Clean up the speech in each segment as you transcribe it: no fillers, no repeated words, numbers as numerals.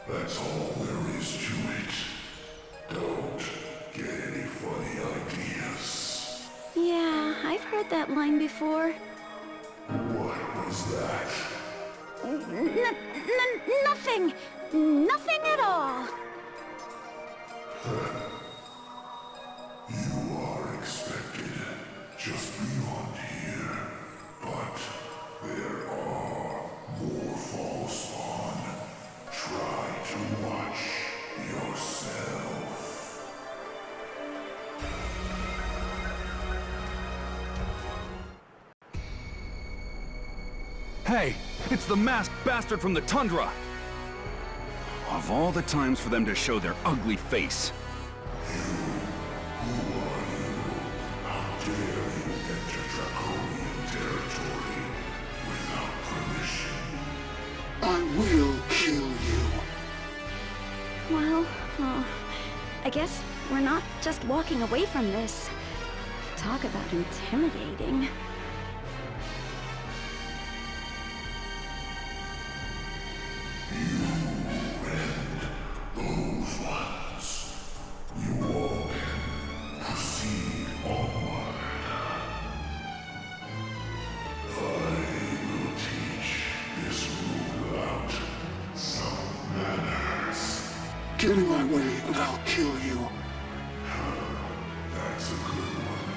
That's all there is to it. Don't get any funny ideas. Yeah, I've heard that line before. What was that? Nothing! Nothing at all! You are expected just beyond here, but there are more falls spawn. Try to watch yourself. Hey, it's the masked bastard from the tundra! Of all the times for them to show their ugly face. Who are you? How dare you enter Draconian territory without permission? I will kill you. Well, I guess we're not just walking away from this. Talk about intimidating. Get in my way and I'll kill you. That's a good one.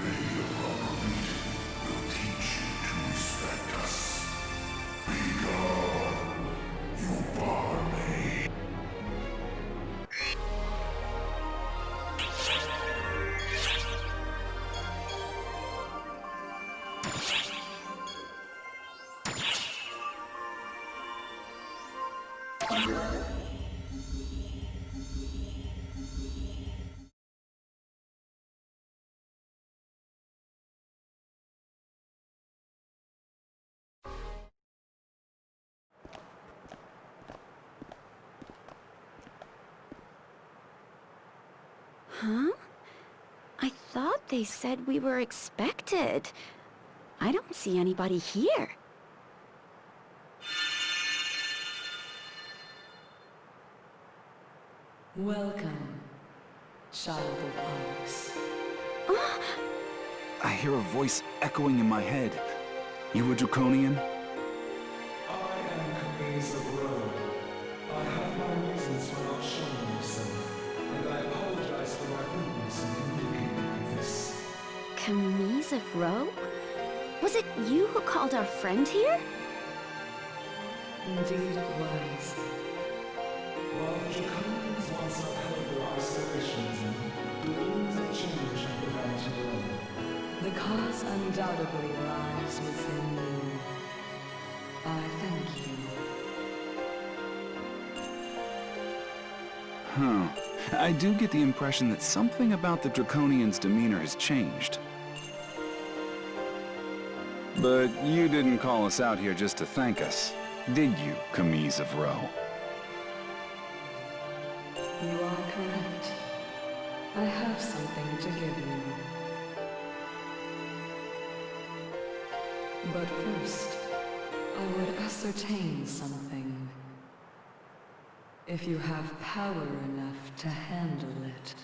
Maybe a proper meeting will teach you to respect us. Be gone, you barmaid. Huh? I thought they said we were expected. I don't see anybody here. Welcome, child of Ox. I hear a voice echoing in my head. You a Draconian? I am Caprice of Rome. I have my reasons for not showing myself, and I apologize for my rudeness in communicating this. Camise of Roe? Was it you who called our friend here? Indeed it was. While the Draconians once upheld their isolationism, the winds of change have begun to blow. The cause undoubtedly lies within you. I thank you. Huh. I do get the impression that something about the Draconian's demeanor has changed. But you didn't call us out here just to thank us, did you, Camise of Roe? You are correct. I have something to give you. But first, I would ascertain something. If you have power enough to handle it.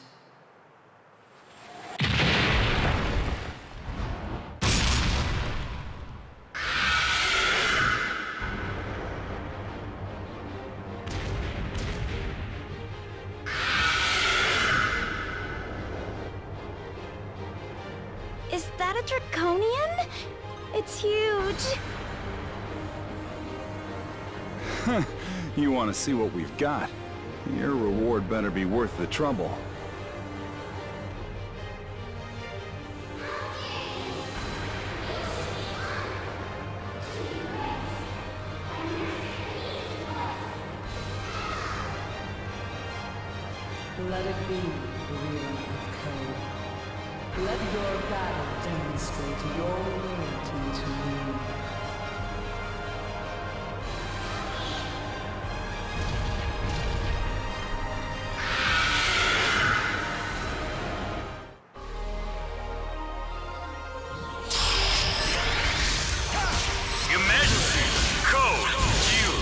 Is that a Draconian? It's huge! You want to see what we've got? Your reward better be worth the trouble. Let it be, ruler of code. Let your battle demonstrate your loyalty to me. Your Majesty, code, you.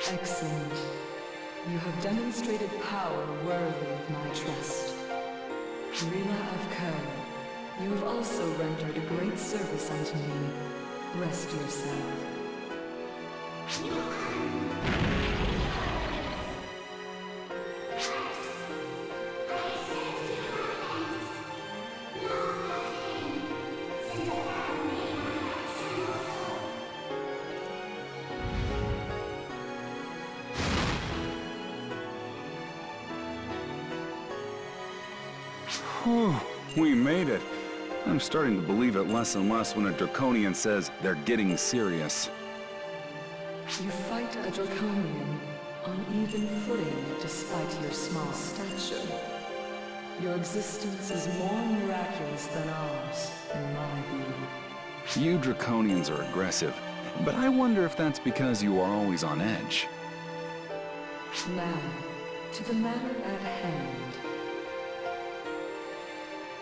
Excellent. You have demonstrated power worthy of my trust. Rila of Kerr, you have also rendered a great service unto me. Rest yourself. Whew, we made it. I'm starting to believe it less and less when a Draconian says they're getting serious. You fight a Draconian on even footing despite your small stature. Your existence is more miraculous than ours, in my view. You Draconians are aggressive, but I wonder if that's because you are always on edge. Now, to the matter at hand.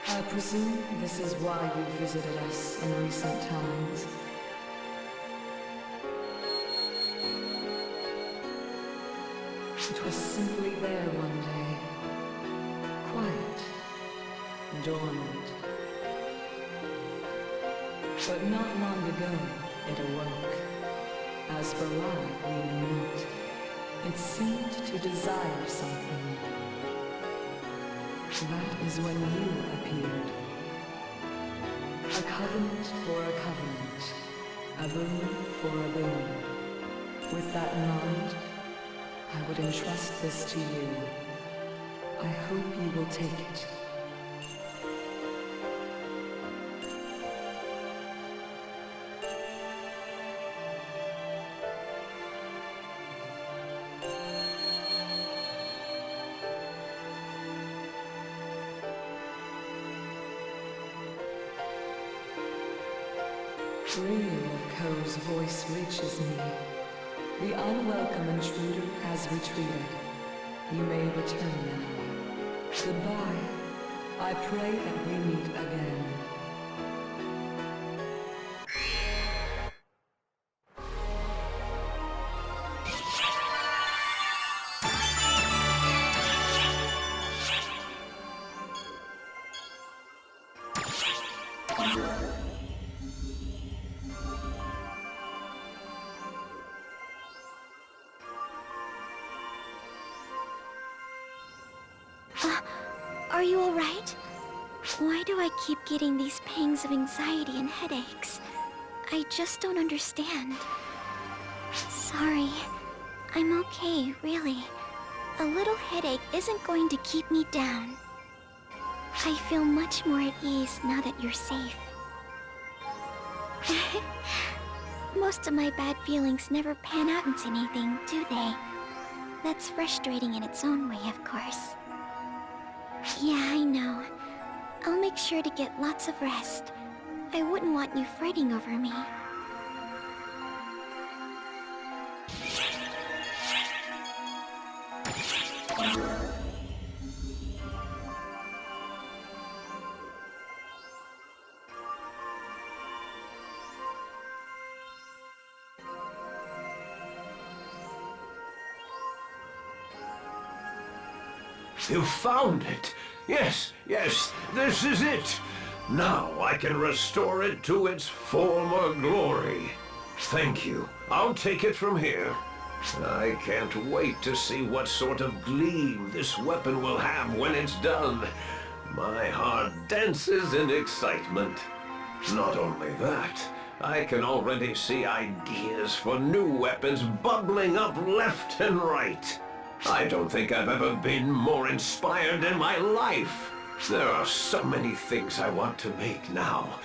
I presume this is why you visited us in recent times. It was simply there one day, quiet, dormant. But not long ago, it awoke. As for why, we knew not. It seemed to desire something. That is when you appeared. A covenant for a covenant. A boon for a boon. With that in mind, I would entrust this to you. I hope you will take it. Rio of Ko's voice reaches me. The unwelcome intruder has retreated. You may return now. Goodbye. I pray that we meet again. Are you alright? Why do I keep getting these pangs of anxiety and headaches? I just don't understand. Sorry. I'm okay, really. A little headache isn't going to keep me down. I feel much more at ease now that you're safe. Most of my bad feelings never pan out into anything, do they? That's frustrating in its own way, of course. Yeah, I know. I'll make sure to get lots of rest. I wouldn't want you fretting over me. You found it! Yes, yes, this is it! Now I can restore it to its former glory. Thank you. I'll take it from here. I can't wait to see what sort of gleam this weapon will have when it's done. My heart dances in excitement. Not only that, I can already see ideas for new weapons bubbling up left and right. I don't think I've ever been more inspired in my life. There are so many things I want to make now,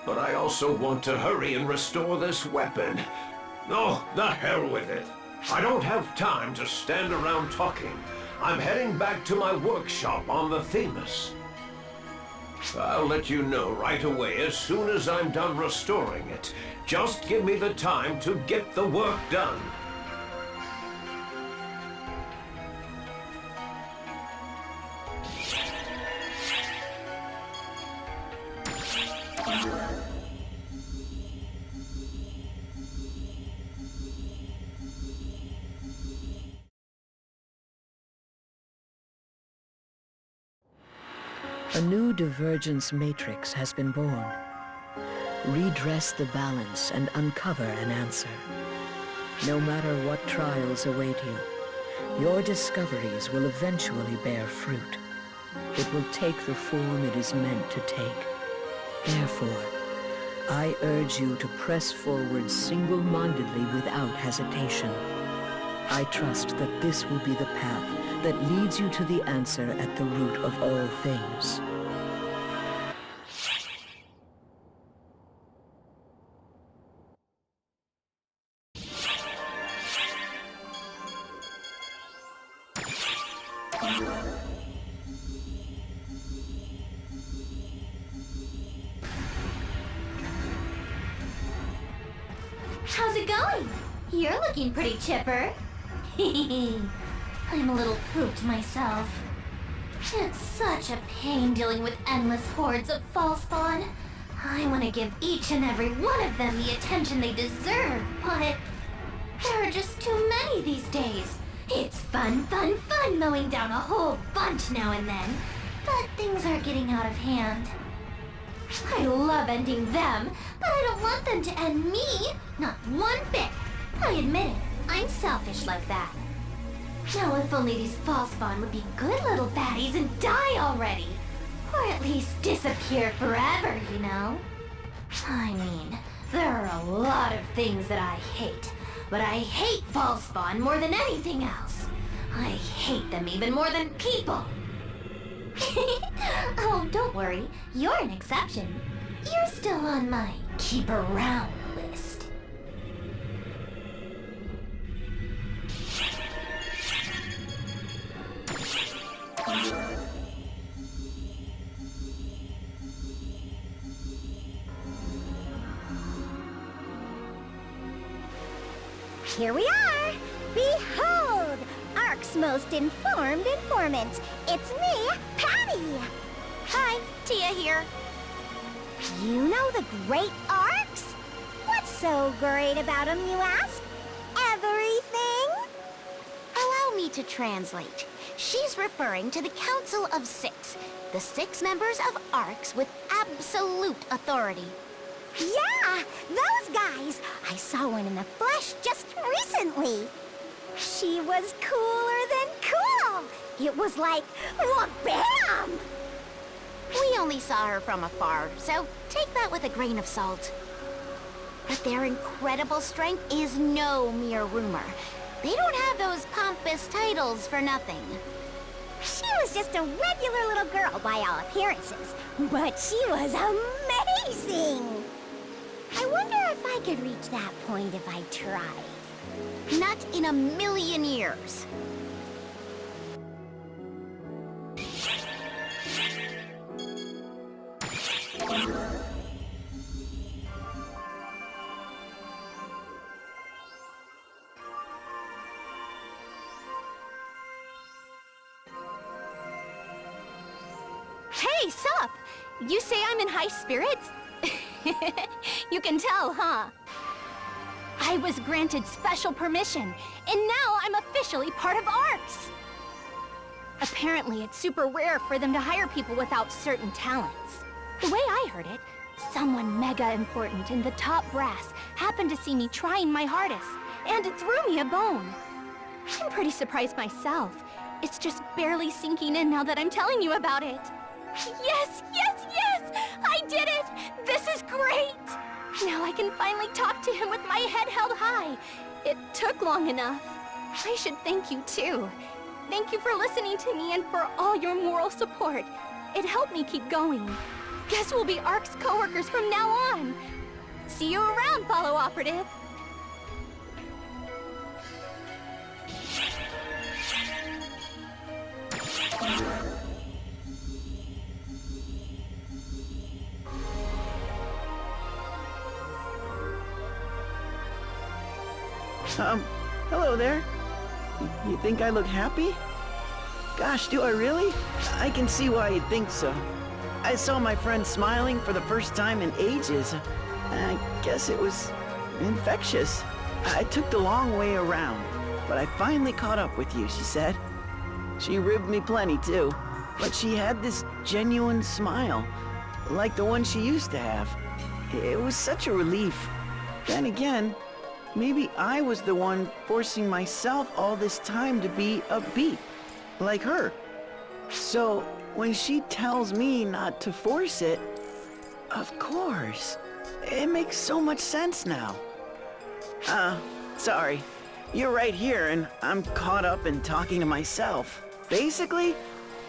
but I also want to hurry and restore this weapon. Oh, the hell with it. I don't have time to stand around talking. I'm heading back to my workshop on the Themis. I'll let you know right away as soon as I'm done restoring it. Just give me the time to get the work done. A new divergence matrix has been born. Redress the balance and uncover an answer. No matter what trials await you, your discoveries will eventually bear fruit. It will take the form it is meant to take. Therefore, I urge you to press forward single-mindedly without hesitation. I trust that this will be the path that leads you to the answer at the root of all things. How's it going? You're looking pretty chipper. I'm a little pooped myself. It's such a pain dealing with endless hordes of Falspawn. I want to give each and every one of them the attention they deserve, but there are just too many these days. It's fun mowing down a whole bunch now and then, but things are getting out of hand. I love ending them, but I don't want them to end me. Not one bit. I admit it. I'm selfish like that. Now if only these Falspawn would be good little baddies and die already. Or at least disappear forever, you know? I mean, there are a lot of things that I hate. But I hate Falspawn more than anything else. I hate them even more than people. Oh, don't worry. You're an exception. You're still on my keep around list. Here we are! Behold! Ark's most informed informant. It's me, Patty! Hi, Tia here. You know the great Arks? What's so great about them, you ask? Everything? Allow me to translate. She's referring to the Council of Six, the 6 members of Arks with absolute authority. Yeah, those guys! I saw one in the flesh just recently. She was cooler than cool! It was like, wha-bam! We only saw her from afar, so take that with a grain of salt. But their incredible strength is no mere rumor. They don't have those pompous titles for nothing. She was just a regular little girl by all appearances, but she was amazing! I wonder if I could reach that point if I tried. Not in a million years. Hey, sup! You say I'm in high spirits? You can tell, huh? I was granted special permission, and now I'm officially part of ARCS! Apparently, it's super rare for them to hire people without certain talents. The way I heard it, someone mega important in the top brass happened to see me trying my hardest, and threw me a bone. I'm pretty surprised myself. It's just barely sinking in now that I'm telling you about it. Yes, yes, yes! I did it! This is great! Now I can finally talk to him with my head held high. It took long enough. I should thank you, too. Thank you for listening to me and for all your moral support. It helped me keep going. Guess we'll be ARC's co-workers from now on. See you around, Follow Operative. Hello there. You think I look happy? Gosh, do I really? I can see why you'd think so. I saw my friend smiling for the first time in ages. I guess it was infectious. I took the long way around, but I finally caught up with you, she said. She ribbed me plenty, too. but she had this genuine smile, like the one she used to have. It was such a relief. Then again, maybe I was the one forcing myself all this time to be upbeat, like her. So, when she tells me not to force it, of course, it makes so much sense now. Sorry. You're right here, and I'm caught up in talking to myself. Basically,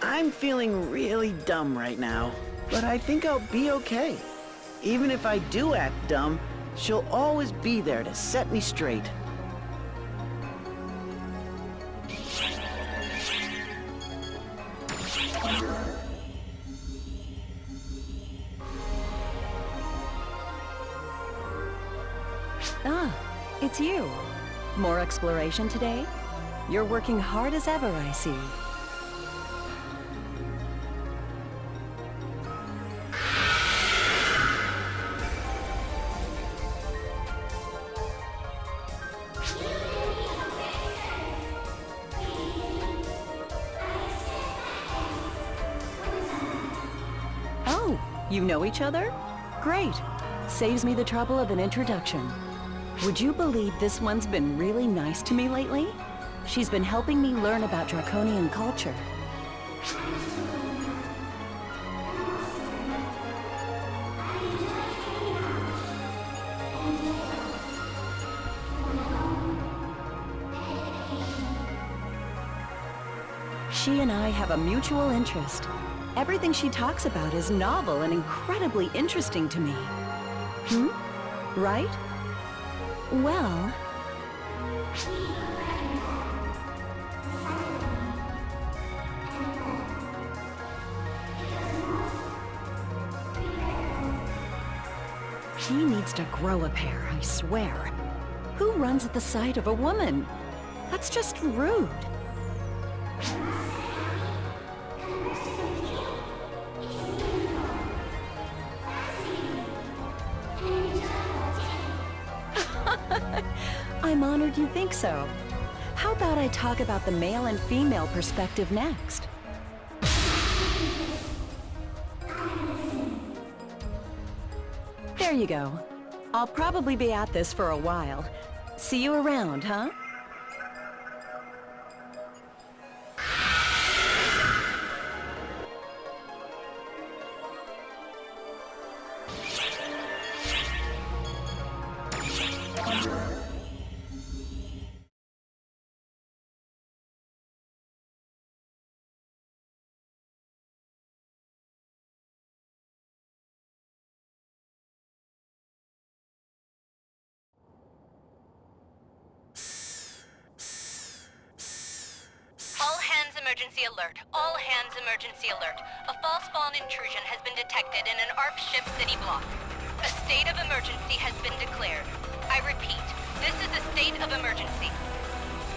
I'm feeling really dumb right now, but I think I'll be okay. Even if I do act dumb, she'll always be there to set me straight. Ah, it's you. More exploration today? You're working hard as ever, I see. Oh, you know each other? Great. Saves me the trouble of an introduction. Would you believe this one's been really nice to me lately? She's been helping me learn about Draconian culture. She and I have a mutual interest. Everything she talks about is novel and incredibly interesting to me. Right? Well... He needs to grow a pair, I swear. Who runs at the sight of a woman? That's just rude. I'm honored you think so. How about I talk about the male and female perspective next? There you go. I'll probably be at this for a while. See you around, huh? Emergency alert. All hands emergency alert. A false spawn intrusion has been detected in an ARC ship city block. A state of emergency has been declared. I repeat, this is a state of emergency.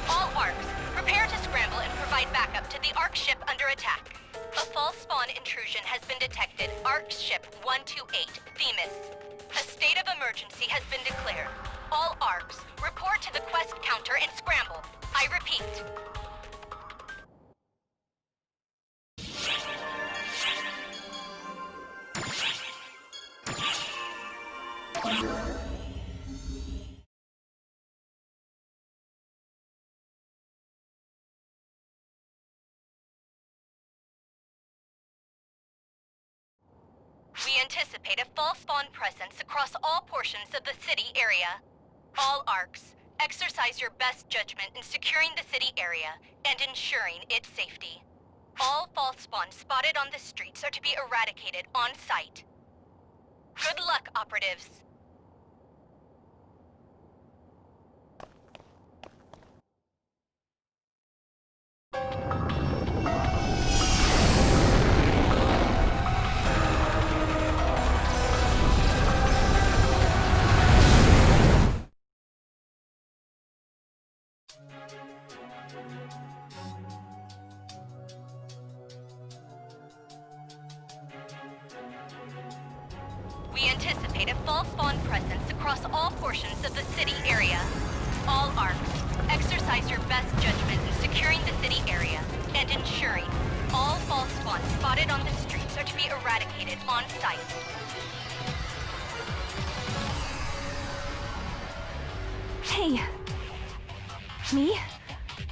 All ARCs, prepare to scramble and provide backup to the ARC ship under attack. A false spawn intrusion has been detected. ARC ship 128, Themis. A state of emergency has been declared. All ARCs, report to the quest counter and scramble. I repeat. We anticipate a false spawn presence across all portions of the city area. All ARCs, exercise your best judgment in securing the city area and ensuring its safety. All false spawns spotted on the streets are to be eradicated on site. Good luck, operatives. We anticipate a false spawn presence across all portions of the city area. All ARCs, exercise your best judgment in securing the city area and ensuring All false spawns spotted on the streets are to be eradicated on site. Hey. Me?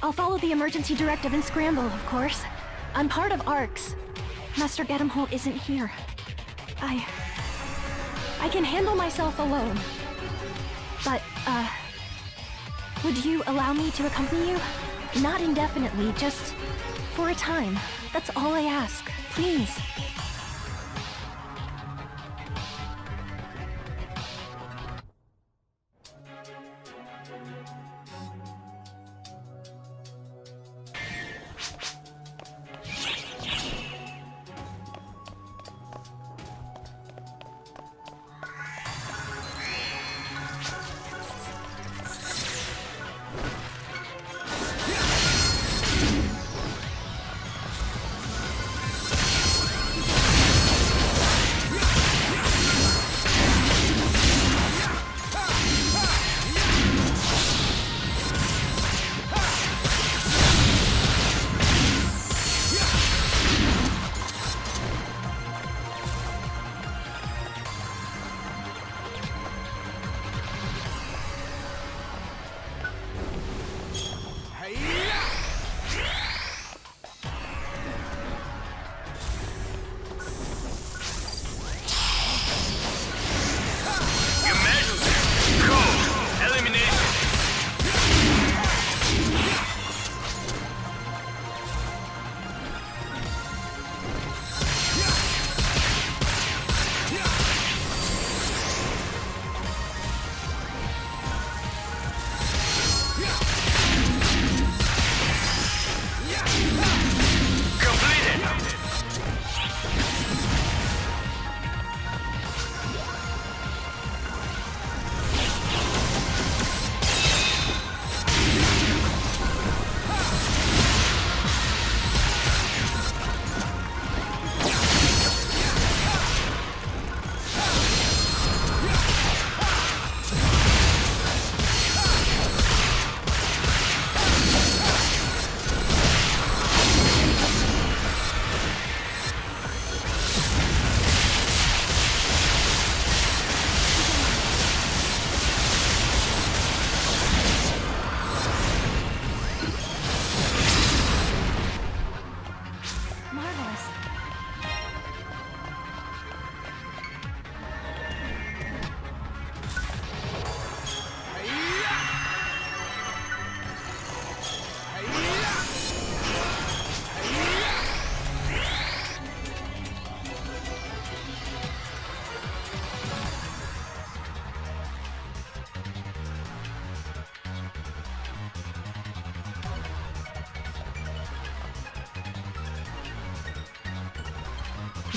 I'll follow the emergency directive and scramble, of course. I'm part of ARCS. Master Gedamholt isn't here. I can handle myself alone. But, would you allow me to accompany you? Not indefinitely, just for a time. That's all I ask. Please.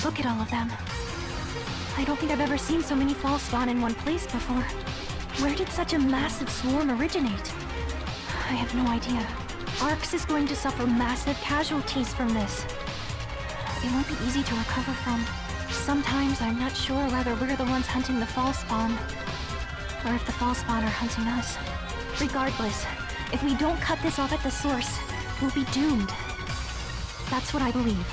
Look at all of them. I don't think I've ever seen so many false spawn in one place before. Where did such a massive swarm originate? I have no idea. ARCS is going to suffer massive casualties from this. It won't be easy to recover from. Sometimes I'm not sure whether we're the ones hunting the false spawn, or if the false spawn are hunting us. Regardless, if we don't cut this off at the source, we'll be doomed. That's what I believe.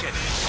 destination.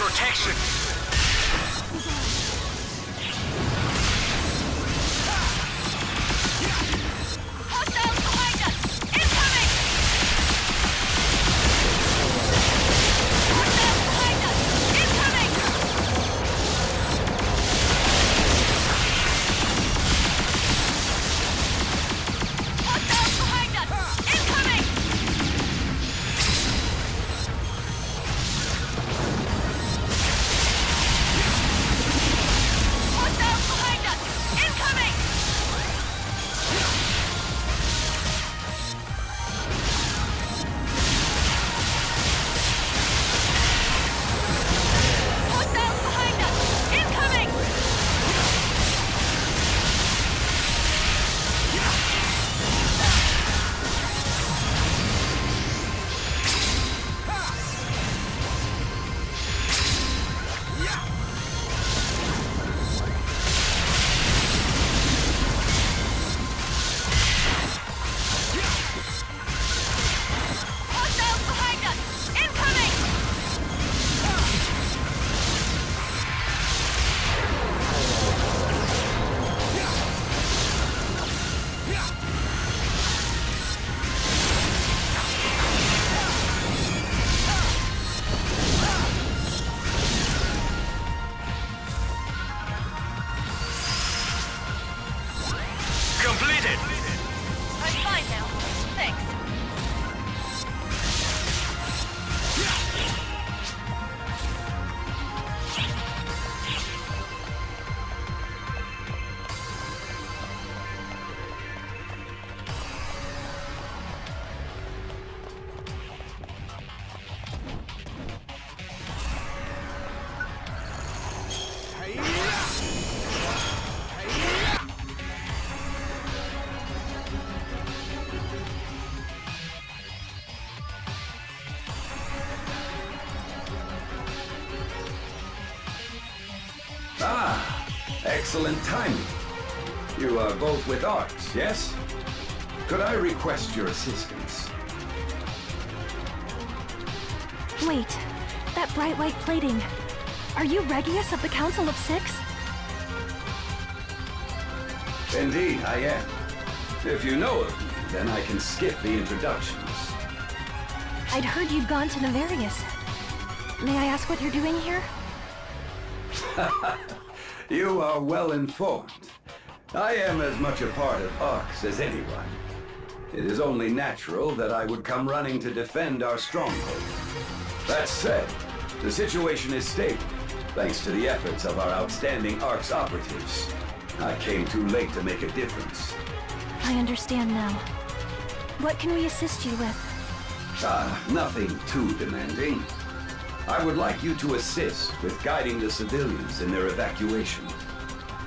protection. Hostiles behind us! Incoming! Hostiles behind us! Incoming! Hostiles behind us! Incoming! Hostiles behind us! Incoming! Hostiles behind us! Incoming! Hostiles behind us! Incoming! Completed. I'm fine now. Thanks. Ah, excellent timing. You are both with Arcs, yes? Could I request your assistance? Wait, that bright white plating. Are you Regius of the Council of Six? Indeed, I am. If you know of me, then I can skip the introductions. I'd heard you'd gone to Navarius. May I ask what you're doing here? You are well informed. I am as much a part of Arcs as anyone. It is only natural that I would come running to defend our stronghold. That said, the situation is stable, thanks to the efforts of our outstanding Arcs operatives. I came too late to make a difference. I understand now. What can we assist you with? Nothing too demanding. I would like you to assist with guiding the civilians in their evacuation.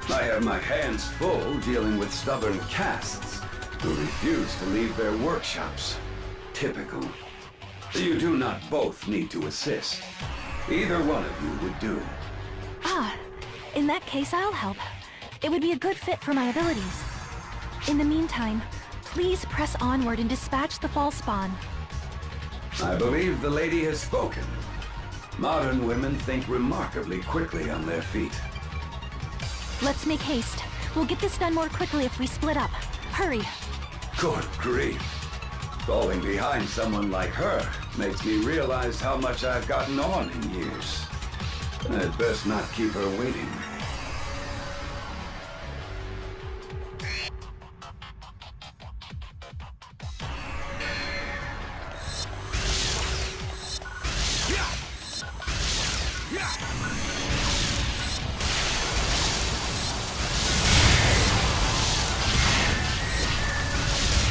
I have my hands full dealing with stubborn castes who refuse to leave their workshops. Typical. You do not both need to assist. Either one of you would do. Ah, in that case I'll help. It would be a good fit for my abilities. In the meantime, please press onward and dispatch the false spawn. I believe the lady has spoken. Modern women think remarkably quickly on their feet. Let's make haste. We'll get this done more quickly if we split up. Hurry. Good grief. Falling behind someone like her makes me realize how much I've gotten on in years. I'd best not keep her waiting.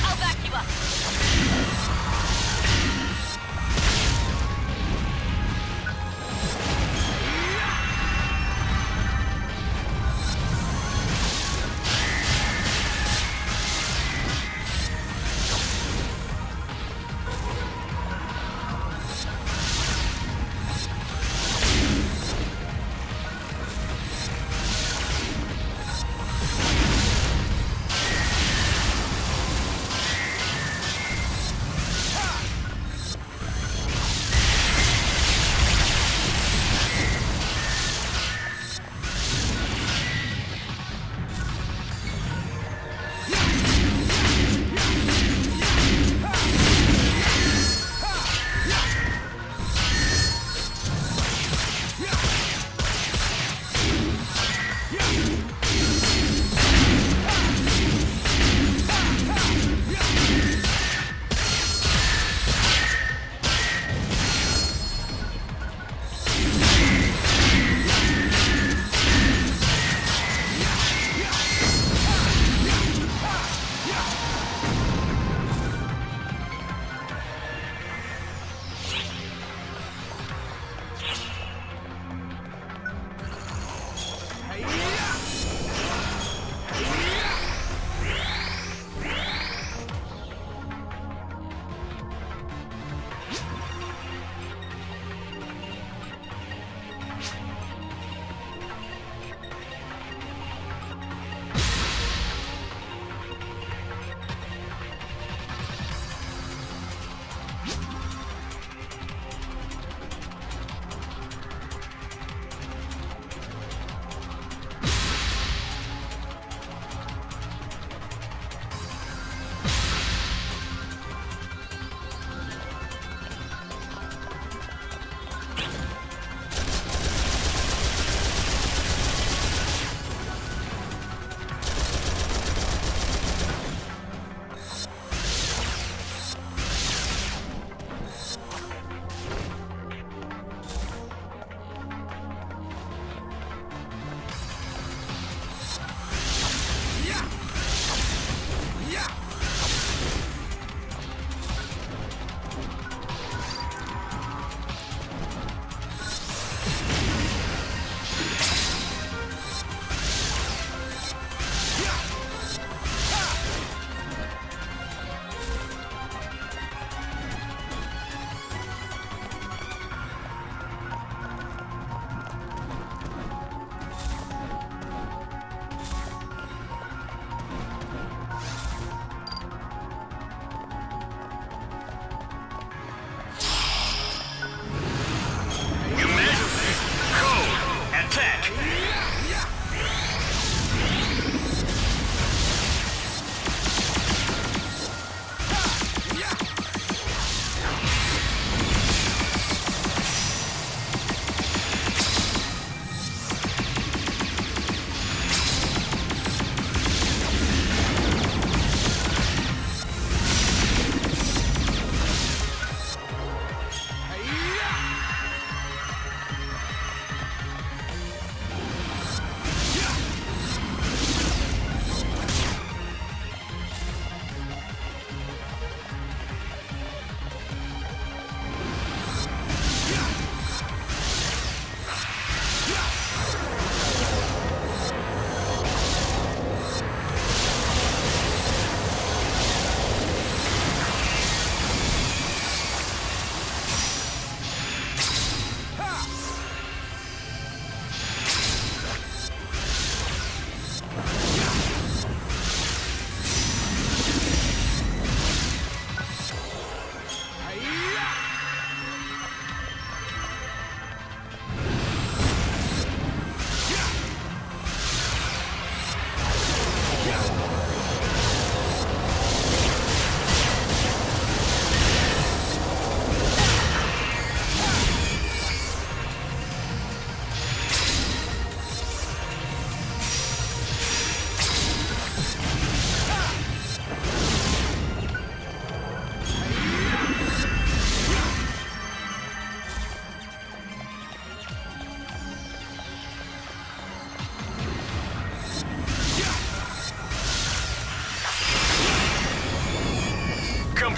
I'll back you up.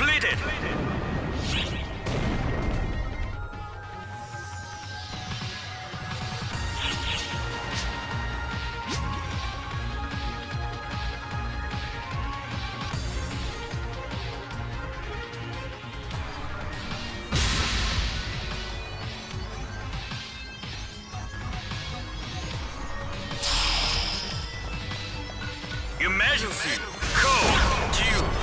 Completed! Emergency! Code due!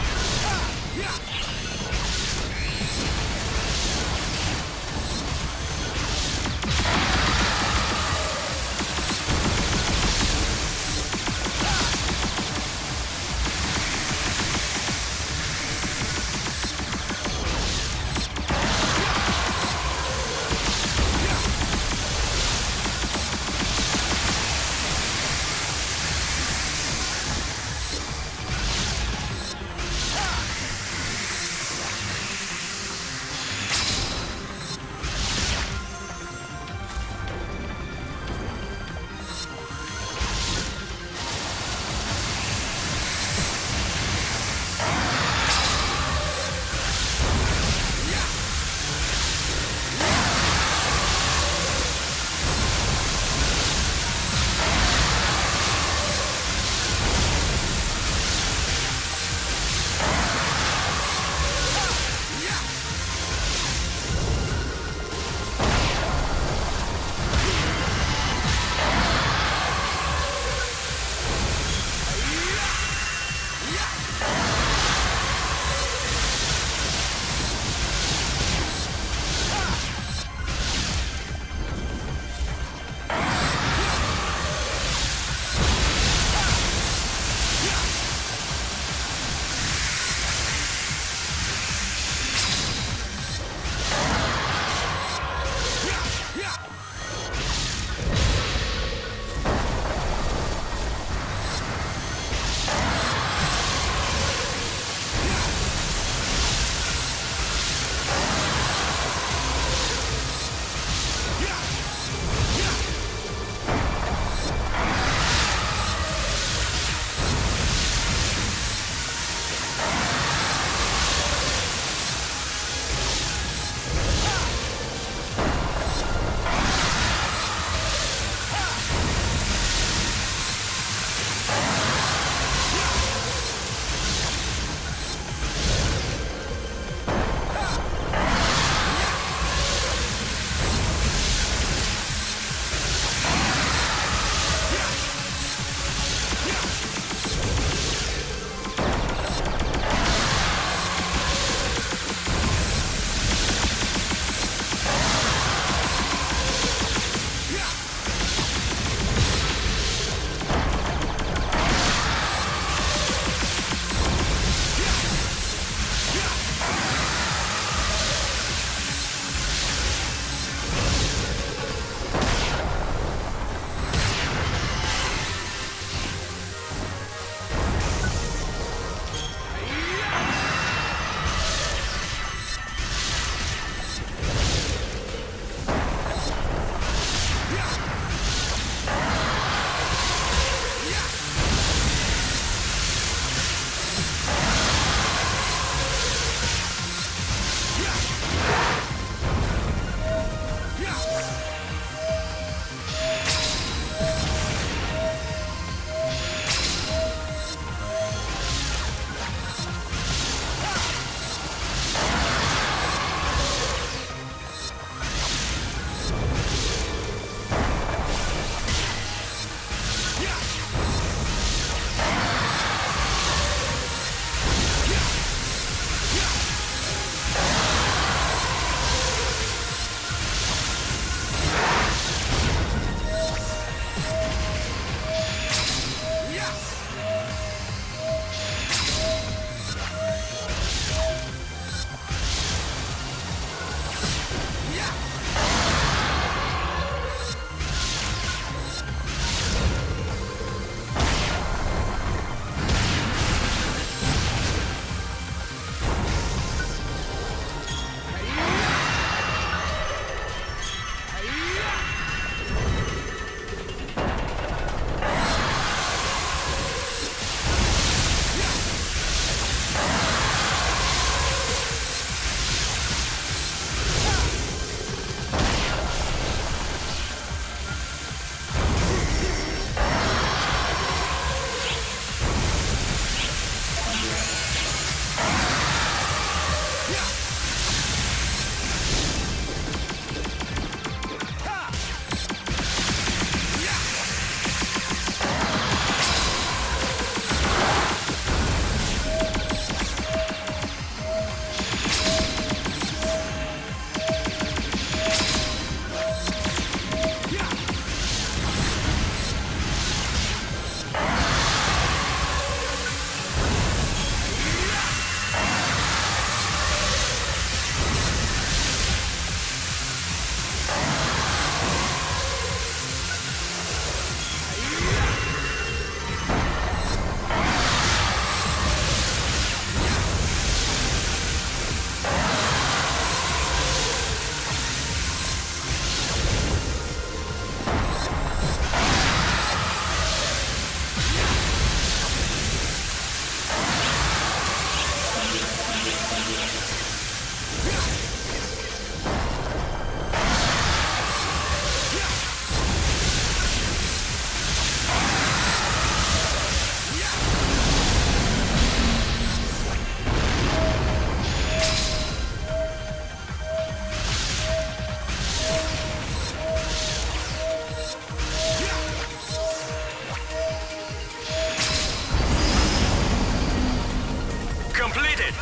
completed!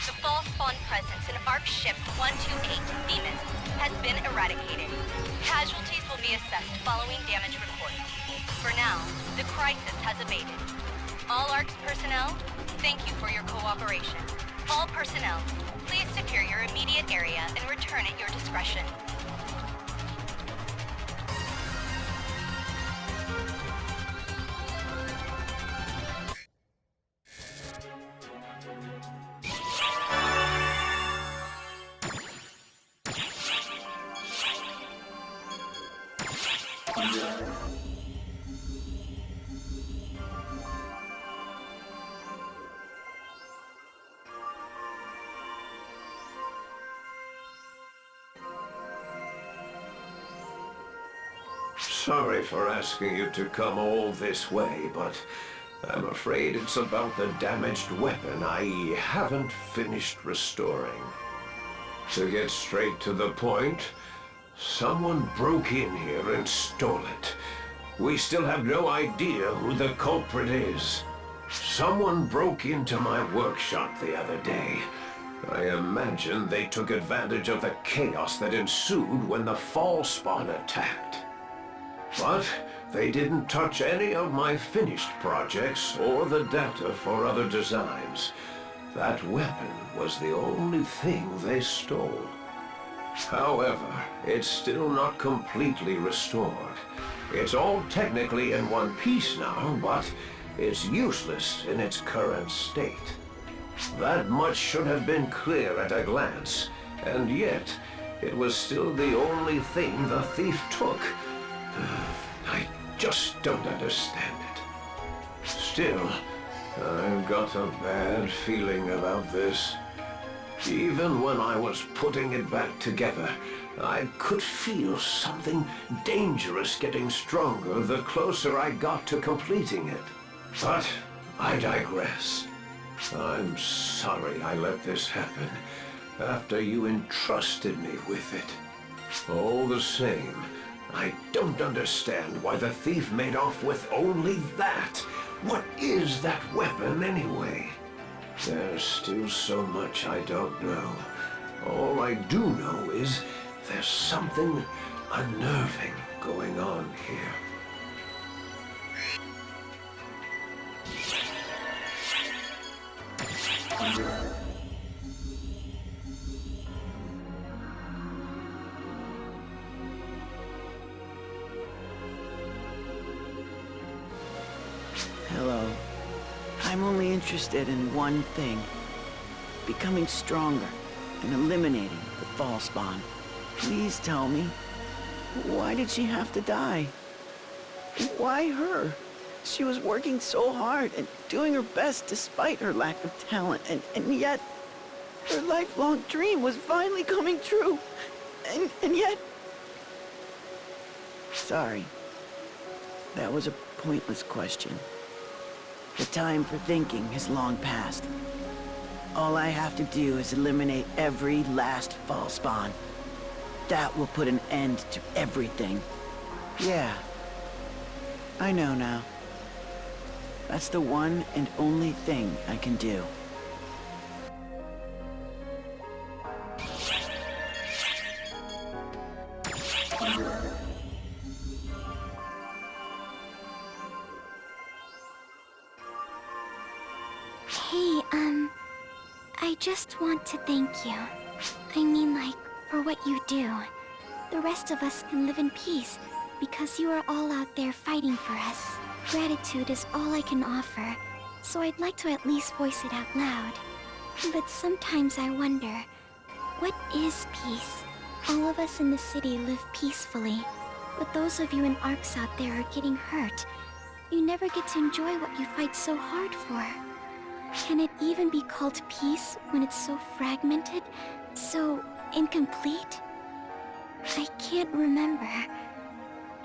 The fall spawn presence in Ark Ship 128, Themis, has been eradicated. Casualties will be assessed following damage reports. For now, the crisis has abated. All Ark's personnel, thank you for your cooperation. All personnel, please secure your immediate area and return at your discretion. Sorry for asking you to come all this way, but I'm afraid it's about the damaged weapon I haven't finished restoring. To get straight to the point, someone broke in here and stole it. We still have no idea who the culprit is. Someone broke into my workshop the other day. I imagine they took advantage of the chaos that ensued when the fall spawn attacked. But they didn't touch any of my finished projects or the data for other designs. That weapon was the only thing they stole. However, it's still not completely restored. It's all technically in one piece now, but it's useless in its current state. That much should have been clear at a glance, and yet it was still the only thing the thief took. I just don't understand it. Still, I've got a bad feeling about this. Even when I was putting it back together, I could feel something dangerous getting stronger the closer I got to completing it. But I digress. I'm sorry I let this happen after you entrusted me with it. All the same, I don't understand why the thief made off with only that. What is that weapon anyway? There's still so much I don't know. All I do know is there's something unnerving going on here. Hello. I'm only interested in one thing. Becoming stronger and eliminating the fall spawn. Please tell me, why did she have to die? Why her? She was working so hard and doing her best despite her lack of talent, and yet her lifelong dream was finally coming true. And yet... Sorry. That was a pointless question. The time for thinking has long passed. All I have to do is eliminate every last fall spawn. That will put an end to everything. Yeah. I know now. That's the one and only thing I can do. Hey, I just want to thank you. I mean, like, for what you do. The rest of us can live in peace, because you are all out there fighting for us. Gratitude is all I can offer, so I'd like to at least voice it out loud. But sometimes I wonder, what is peace? All of us in the city live peacefully, but those of you in Arks out there are getting hurt. you never get to enjoy what you fight so hard for. Can it even be called peace when it's so fragmented, so incomplete? I can't remember.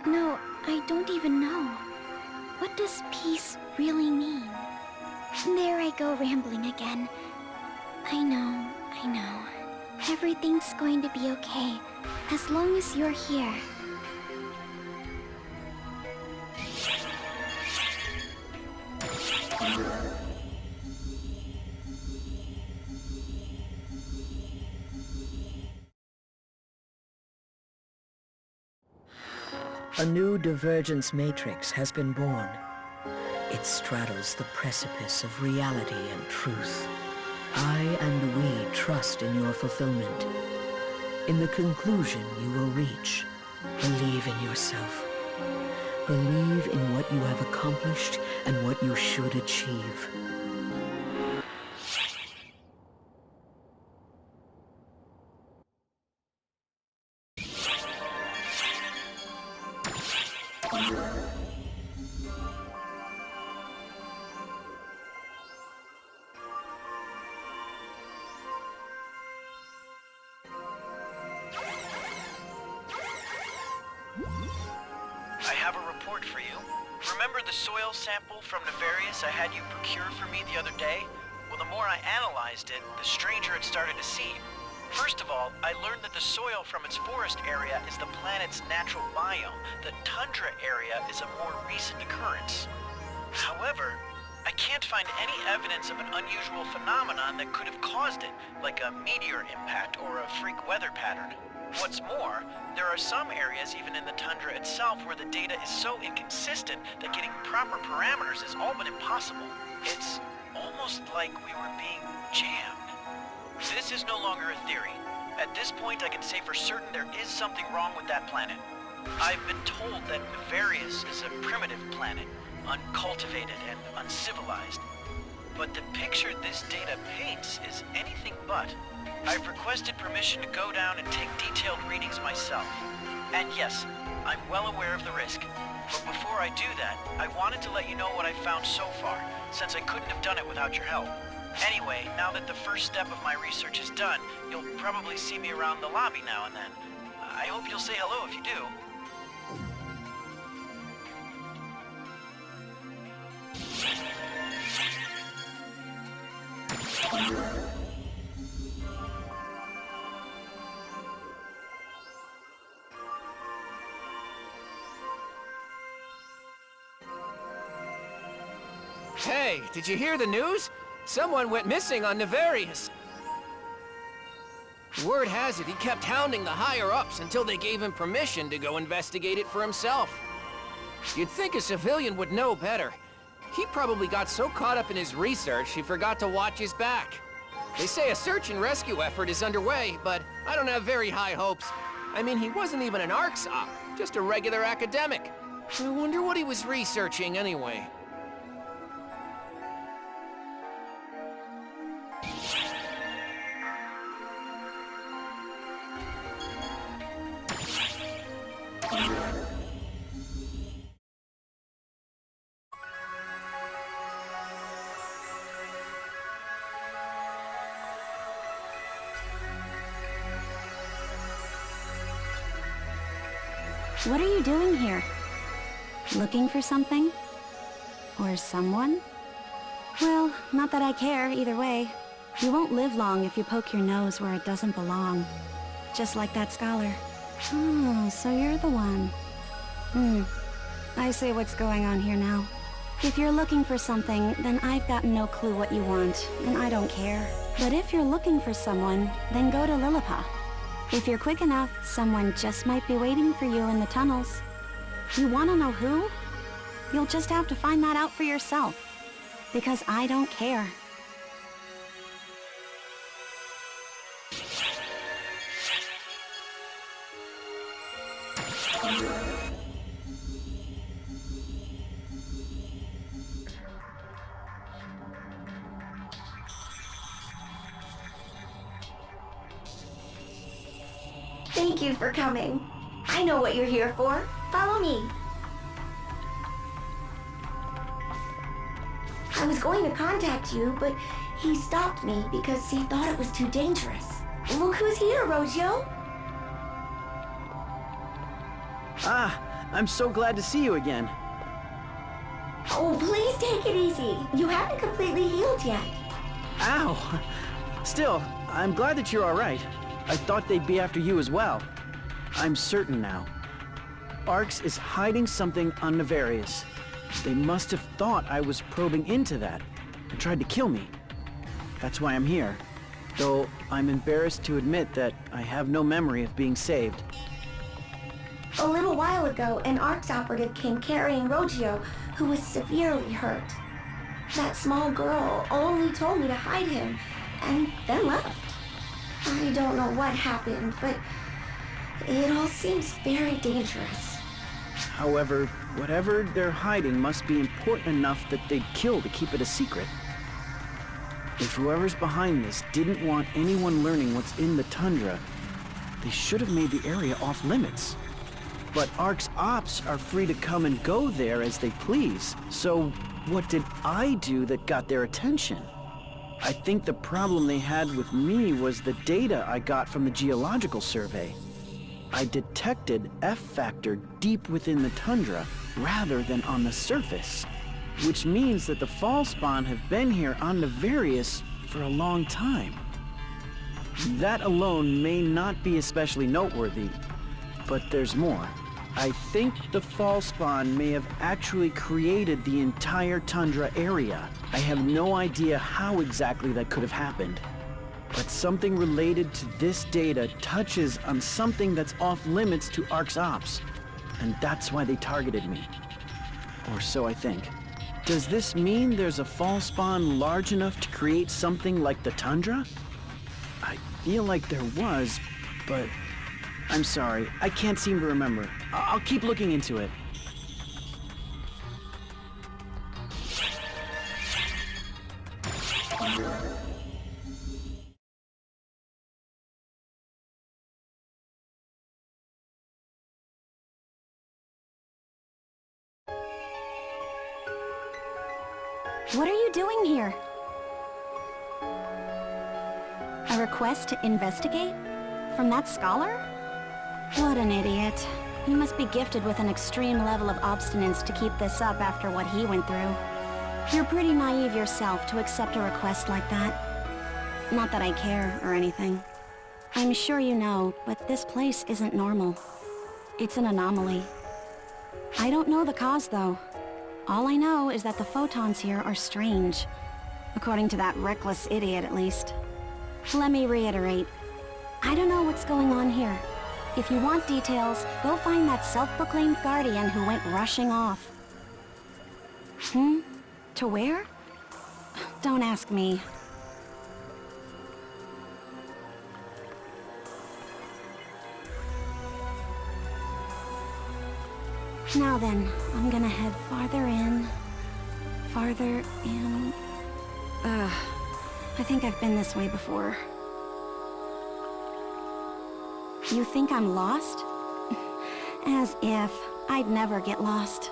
No, I don't even know. What does peace really mean? There I go rambling again. I know. Everything's going to be okay, as long as you're here. A new divergence matrix has been born. It straddles the precipice of reality and truth. I and we trust in your fulfillment. In the conclusion you will reach, believe in yourself. Believe in what you have accomplished and what you should achieve. I have a report for you. Remember the soil sample from Nefarious I had you procure for me the other day? Well, the more I analyzed it, the stranger it started to seem. First of all, I learned that the soil from its forest area is the planet's natural biome. The tundra area is a more recent occurrence. However, I can't find any evidence of an unusual phenomenon that could have caused it, like a meteor impact or a freak weather pattern. What's more, there are some areas even in the tundra itself where the data is so inconsistent that getting proper parameters is all but impossible. It's almost like we were being jammed. This is no longer a theory. At this point I can say for certain there is something wrong with that planet. I've been told that Nefarious is a primitive planet, uncultivated and uncivilized. But the picture this data paints is anything but. I've requested permission to go down and take detailed readings myself. And yes, I'm well aware of the risk. But before I do that, I wanted to let you know what I've found so far, since I couldn't have done it without your help. Anyway, now that the first step of my research is done, you'll probably see me around the lobby now and then. I hope you'll say hello if you do. Hey, did you hear the news? Someone went missing on Nefarious. Word has it he kept hounding the higher-ups until they gave him permission to go investigate it for himself. You'd think a civilian would know better. He probably got so caught up in his research he forgot to watch his back. They say a search and rescue effort is underway, but I don't have very high hopes. I mean, he wasn't even an ARCSOP, just a regular academic. I wonder what he was researching anyway. What are you doing here? Looking for something? Or someone? Well, not that I care either way. You won't live long if you poke your nose where it doesn't belong. Just like that scholar. Oh, so you're the one. I see what's going on here now. If you're looking for something, then I've got no clue what you want, and I don't care. But if you're looking for someone, then go to Lilliput. If you're quick enough, someone just might be waiting for you in the tunnels. You want to know who? You'll just have to find that out for yourself. Because I don't care. Thank you for coming. I know what you're here for. Follow me. going to contact you, but he stopped me because he thought it was too dangerous. Look who's here, Rogio. Ah, I'm so glad to see you again. Oh, please take it easy. You haven't completely healed yet. Ow! Still, I'm glad that you're all right. I thought they'd be after you as well. I'm certain now. Arx is hiding something on Nefarious. They must have thought I was probing into that and tried to kill me. That's why I'm here. Though I'm embarrassed to admit that I have no memory of being saved. A little while ago, an Arx operative came carrying Rogio, who was severely hurt. That small girl only told me to hide him, and then left. I don't know what happened, but it all seems very dangerous. However, whatever they're hiding must be important enough that they'd kill to keep it a secret. If whoever's behind this didn't want anyone learning what's in the tundra, they should have made the area off limits. But Arx Ops are free to come and go there as they please, so what did I do that got their attention? I think the problem they had with me was the data I got from the geological survey. I detected F-factor deep within the tundra rather than on the surface, which means that the fall spawn have been here on Nefarious for a long time. That alone may not be especially noteworthy, but there's more. I think the fall spawn may have actually created the entire tundra area. I have no idea how exactly that could have happened. But something related to this data touches on something that's off limits to Arx Ops. And that's why they targeted me. Or so I think. Does this mean there's a fall spawn large enough to create something like the tundra? I feel like there was, but I'm sorry, I can't seem to remember. I'll keep looking into it. What are you doing here? A request to investigate? From that scholar? What an idiot. He must be gifted with an extreme level of obstinance to keep this up after what he went through. You're pretty naive yourself to accept a request like that. Not that I care or anything. I'm sure you know, but this place isn't normal. It's an anomaly. I don't know the cause, though. All I know is that the photons here are strange. According to that reckless idiot, at least. Let me reiterate. I don't know what's going on here. If you want details, go find that self-proclaimed guardian who went rushing off. To where? Don't ask me. Now then, I'm gonna head farther in. Farther in... I think I've been this way before. You think I'm lost? As if. I'd never get lost.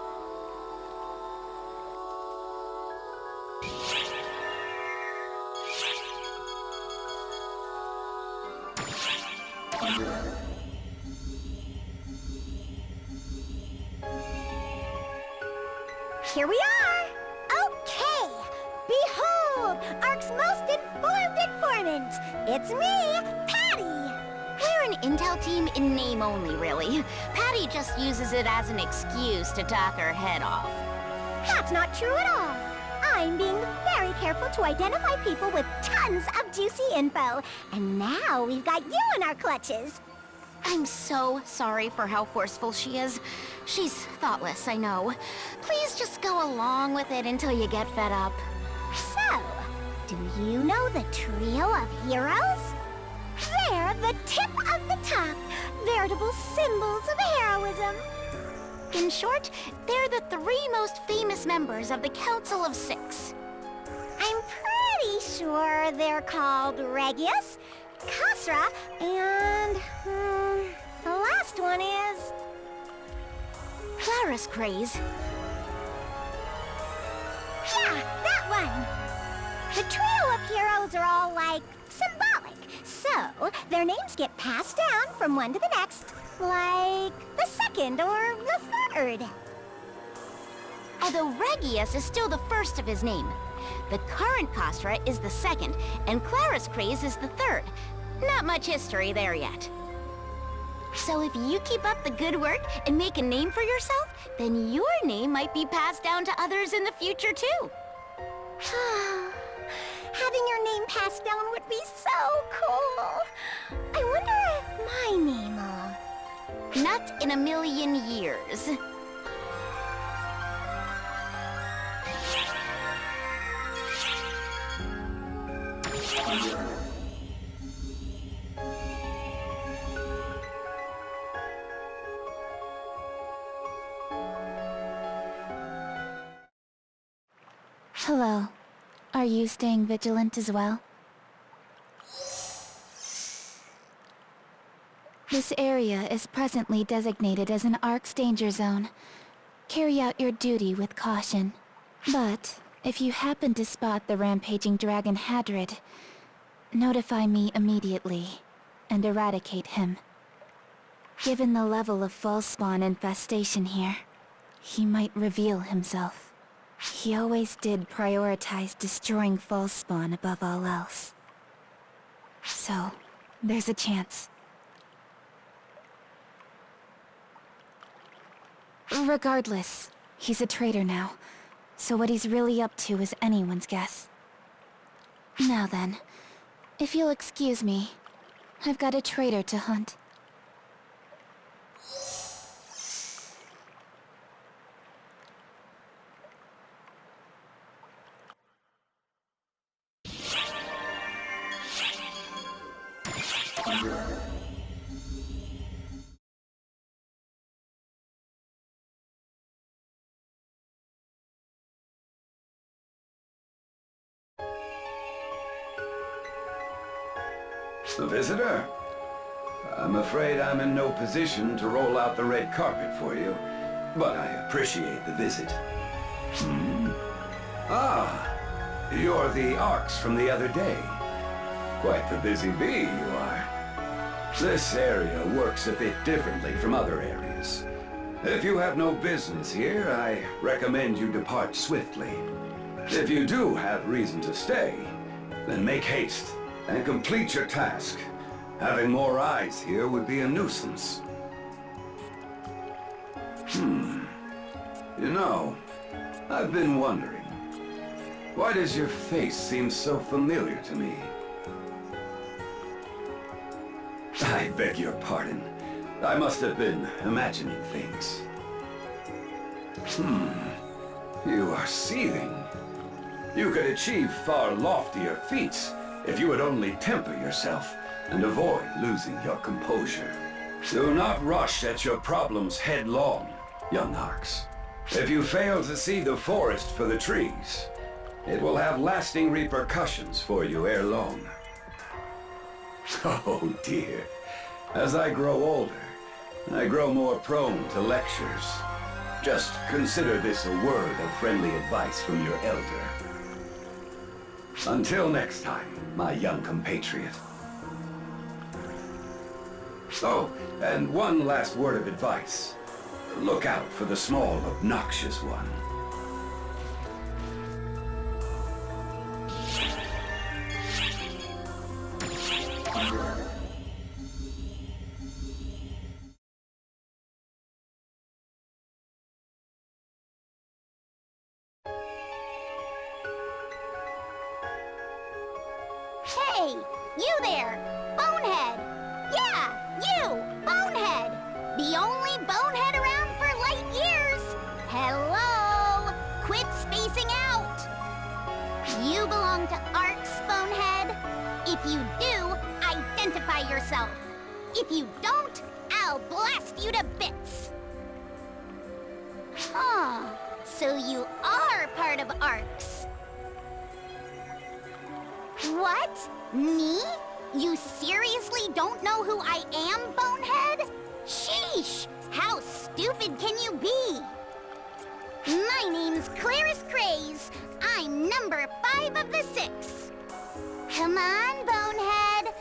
Here we are! Okay! Behold, Ark's most informed informant! It's me, Patty! We're an intel team in name only, really. Patty just uses it as an excuse to talk her head off. That's not true at all! I'm being very careful to identify people with tons of juicy info, and now we've got you in our clutches! I'm so sorry for how forceful she is. She's thoughtless, I know. Please just go along with it until you get fed up. So, do you know the trio of heroes? They're the tip of the top, veritable symbols of heroism. In short, they're the three most famous members of the Council of Six. I'm pretty sure they're called Regius, Khasra, and... the last one is... Clara's craze. Yeah, that fun. The trio of heroes are all, like, symbolic. So, their names get passed down from one to the next, like the second or the third. Although Regius is still the first of his name. The current Kostra is the second, and Claris Craze is the third. Not much history there yet. So if you keep up the good work and make a name for yourself, then your name might be passed down to others in the future too. Having your name passed down would be so cool. I wonder if my name will... Not in a million years. Hello. Are you staying vigilant as well? This area is presently designated as an Ark's danger zone. Carry out your duty with caution. But, if you happen to spot the rampaging dragon Hadrid, notify me immediately, and eradicate him. Given the level of false spawn infestation here, he might reveal himself. He always did prioritize destroying false spawn above all else. So, there's a chance. Regardless, he's a traitor now, so what he's really up to is anyone's guess. Now then, if you'll excuse me, I've got a traitor to hunt. A visitor? I'm afraid I'm in no position to roll out the red carpet for you, but I appreciate the visit. Ah, you're the Arks from the other day. Quite the busy bee you are. This area works a bit differently from other areas. If you have no business here, I recommend you depart swiftly. If you do have reason to stay, then make haste and complete your task. Having more eyes here would be a nuisance. You know, I've been wondering, why does your face seem so familiar to me? I beg your pardon. I must have been imagining things. You are seething. You could achieve far loftier feats if you would only temper yourself and avoid losing your composure. Do not rush at your problems headlong, young Arks. If you fail to see the forest for the trees, it will have lasting repercussions for you ere long. Oh dear. As I grow older, I grow more prone to lectures. Just consider this a word of friendly advice from your elder. Until next time, my young compatriot. Oh, and one last word of advice. Look out for the small, obnoxious one. Hey, you there! Bonehead! Yeah, you! Bonehead! The only bonehead around for light years! Hello! Quit spacing out! You belong to Arks, Bonehead? If you do, identify yourself. If you don't, I'll blast you to bits! Huh, so you are part of Arks. What? Me? You seriously don't know who I am, Bonehead? Sheesh! How stupid can you be? My name's Clarice Craze. I'm number 5 of the 6. Come on, Bonehead.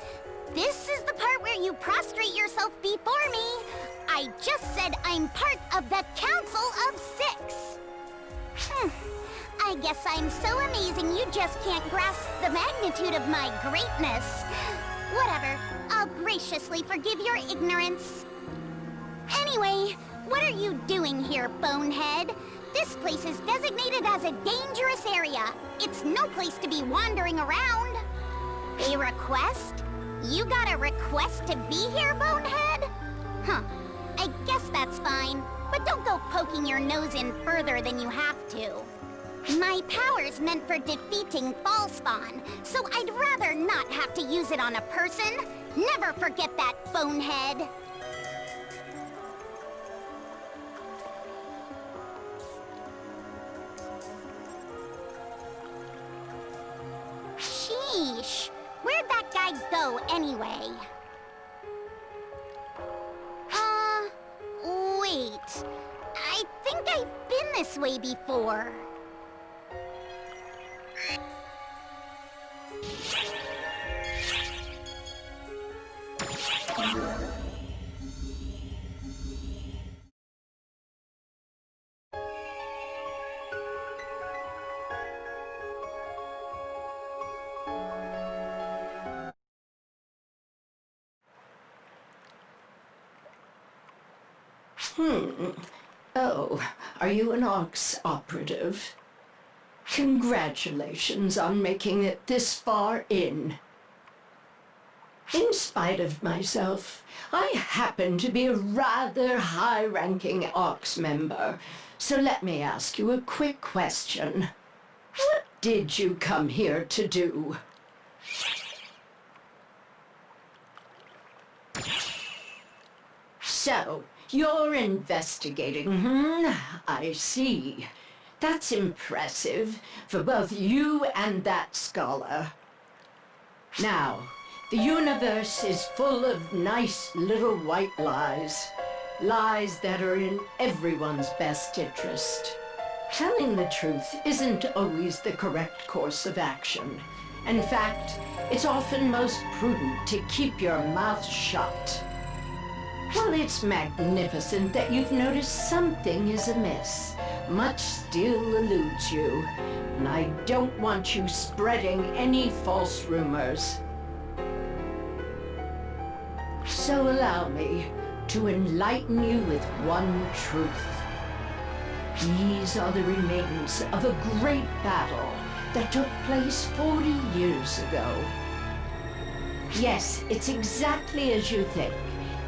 This is the part where you prostrate yourself before me. I just said I'm part of the Council of 6. I guess I'm so amazing you just can't grasp the magnitude of my greatness. Whatever, I'll graciously forgive your ignorance. Anyway, what are you doing here, Bonehead? This place is designated as a dangerous area. It's no place to be wandering around. A request? You got a request to be here, Bonehead? Huh, I guess that's fine. But don't go poking your nose in further than you have to. My power's meant for defeating Ballspawn, so I'd rather not have to use it on a person. Never forget that, Bonehead. Sheesh. Where'd that guy go, anyway? Wait. I think I've been this way before. Oh, are you an Ox operative? Congratulations on making it this far in. In spite of myself, I happen to be a rather high-ranking Ox member, so let me ask you a quick question. What did you come here to do? So, you're investigating, I see. That's impressive for both you and that scholar. Now, the universe is full of nice little white lies. Lies that are in everyone's best interest. Telling the truth isn't always the correct course of action. In fact, it's often most prudent to keep your mouth shut. Well, it's magnificent that you've noticed something is amiss. Much still eludes you, and I don't want you spreading any false rumors. So allow me to enlighten you with one truth. These are the remains of a great battle that took place 40 years ago. Yes, it's exactly as you think.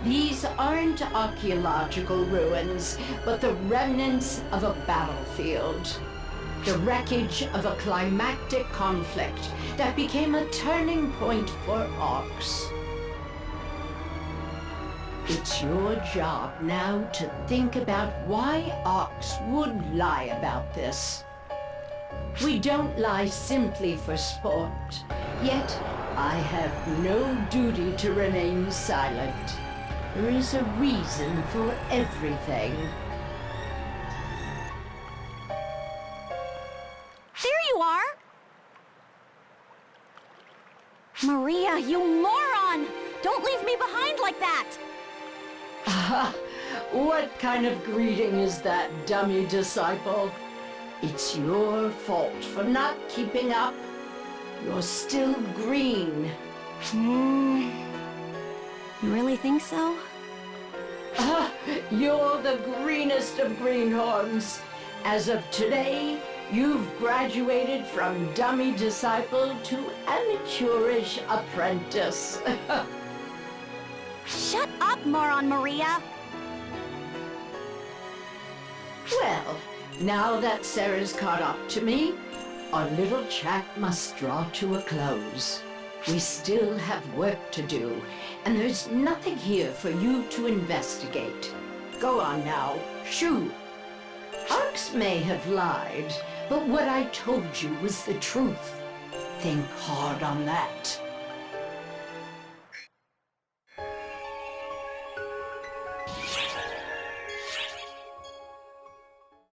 These aren't archaeological ruins, but the remnants of a battlefield. The wreckage of a climactic conflict that became a turning point for Ox. It's your job now to think about why Ox would lie about this. We don't lie simply for sport, yet I have no duty to remain silent. There is a reason for everything. There you are! Maria, you moron! Don't leave me behind like that! What kind of greeting is that, dummy disciple? It's your fault for not keeping up. You're still green. You really think so? You're the greenest of greenhorns. As of today, you've graduated from dummy disciple to amateurish apprentice. Shut up, moron Maria! Well, now that Sarah's caught up to me, our little chat must draw to a close. We still have work to do, and there's nothing here for you to investigate. Go on now, shoo! Ox may have lied, but what I told you was the truth. Think hard on that.